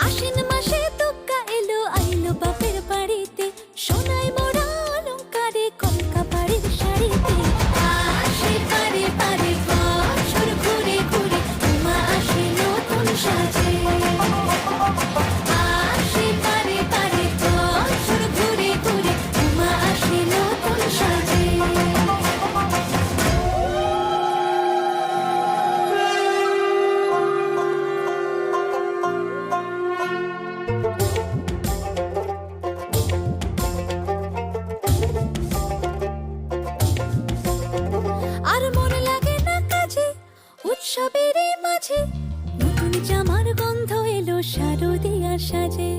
আশ্বিন মাসে দুগ্গা এলো আইলো বাপের বাড়িতে, সোনায় মোড়া অলংকারে কলকা বাড়ির শাড়িতে। আসে পারে পারে বছর ঘুরে ঘুরে, উমা আসে নতুন সাজে। আসে পারে পারে বছর ঘুরে ঘুরে, উমা আসে নতুন সাজে। আর মন লাগে না কাজে, উৎসবের মাঝে নতুন জামার গন্ধ এলো শারদিয়া সাজে।